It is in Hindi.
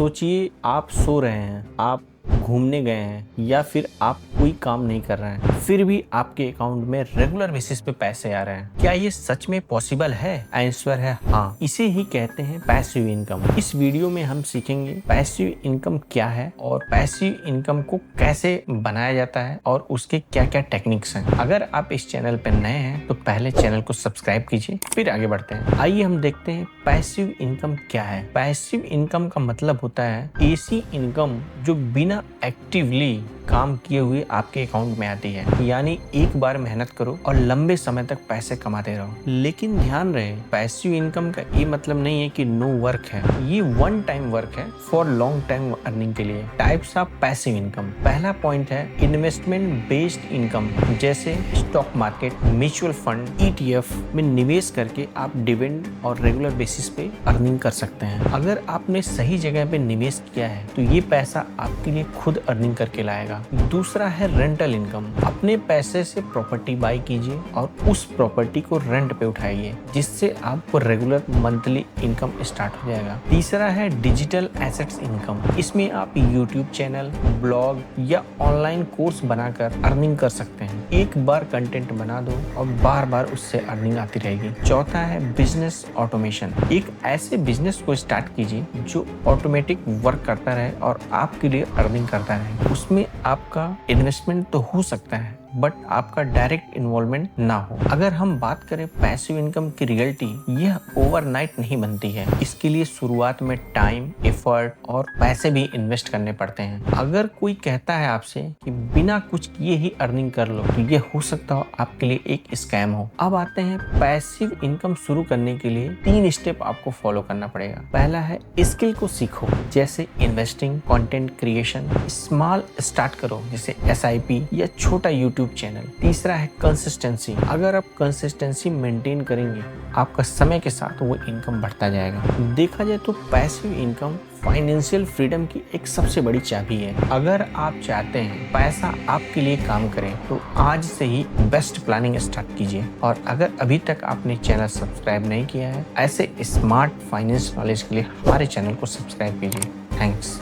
सोचिए आप सो रहे हैं, आप घूमने गए हैं या फिर आप कोई काम नहीं कर रहे हैं, फिर भी आपके अकाउंट में रेगुलर बेसिस पे पैसे आ रहे हैं। क्या ये सच में पॉसिबल है? आंसर है हाँ। इसे ही कहते हैं पैसिव इनकम। इस वीडियो में हम सीखेंगे पैसिव इनकम क्या है और पैसिव इनकम को कैसे बनाया जाता है और उसके क्या क्या टेक्निक्स हैं। अगर आप इस चैनल पर नए हैं तो पहले चैनल को सब्सक्राइब कीजिए, फिर आगे बढ़ते हैं। आइए हम देखते हैं पैसिव इनकम क्या है। पैसिव इनकम का मतलब होता है ऐसी इनकम जो बिना एक्टिवली काम किए हुए आपके अकाउंट में आती है। यानी एक बार मेहनत करो और लंबे समय तक पैसे कमाते रहो। लेकिन ध्यान रहे, पैसिव इनकम का ये मतलब नहीं है कि नो वर्क है। ये वन टाइम वर्क है फॉर लॉन्ग टाइम अर्निंग के लिए। Types of passive income. पहला पॉइंट है इन्वेस्टमेंट बेस्ड इनकम, जैसे stock market, mutual fund, ETF में निवेश करके आप डिविडेंड और रेगुलर बेसिस पे अर्निंग कर सकते हैं। अगर आपने सही जगह पे निवेश किया है तो ये पैसा आपके लिए खुद अर्निंग करके लाएगा। दूसरा है रेंटल इनकम। अपने पैसे से प्रॉपर्टी बाय कीजिए और उस प्रॉपर्टी को रेंट पे उठाइए, जिससे आपको रेगुलर मंथली इनकम स्टार्ट हो जाएगा। तीसरा है डिजिटल एसेट्स इनकम। इसमें आप यूट्यूब चैनल, ब्लॉग या ऑनलाइन कोर्स बनाकर अर्निंग कर सकते हैं। एक बार कंटेंट बना दो और बार बार उससे अर्निंग आती रहेगी। चौथा है बिजनेस ऑटोमेशन। एक ऐसे बिजनेस को स्टार्ट कीजिए जो ऑटोमेटिक वर्क करता रहे और आपके लिए अर्निंग करता रहे। उसमें आपका इन्वेस्टमेंट तो हो सकता है बट आपका डायरेक्ट इन्वॉल्वमेंट ना हो। अगर हम बात करें पैसिव इनकम की रियलिटी, यह ओवरनाइट नहीं बनती है। इसके लिए शुरुआत में टाइम, एफर्ट और पैसे भी इन्वेस्ट करने पड़ते हैं। अगर कोई कहता है आपसे कि बिना कुछ किए ही अर्निंग कर लो, तो ये हो सकता हो आपके लिए एक स्कैम हो। अब आते हैं पैसिव इनकम शुरू करने के लिए 3 स्टेप आपको फॉलो करना पड़ेगा। पहला है स्किल को सीखो, जैसे investing, content creation. Small start करो, जैसे SIP या छोटा यूट्यूब चैनल। तीसरा है कंसिस्टेंसी। अगर आप कंसिस्टेंसी मेंटेन करेंगे, आपका समय के साथ वो इनकम बढ़ता जाएगा। देखा जाए तो पैसिव इनकम फाइनेंशियल फ्रीडम की एक सबसे बड़ी चाबी है। अगर आप चाहते हैं पैसा आपके लिए काम करे तो आज से ही बेस्ट प्लानिंग स्टार्ट कीजिए। और अगर अभी तक आपने चैनल सब्सक्राइब नहीं किया है, ऐसे स्मार्ट फाइनेंस नॉलेज के लिए हमारे चैनल को सब्सक्राइब कीजिए। थैंक्स।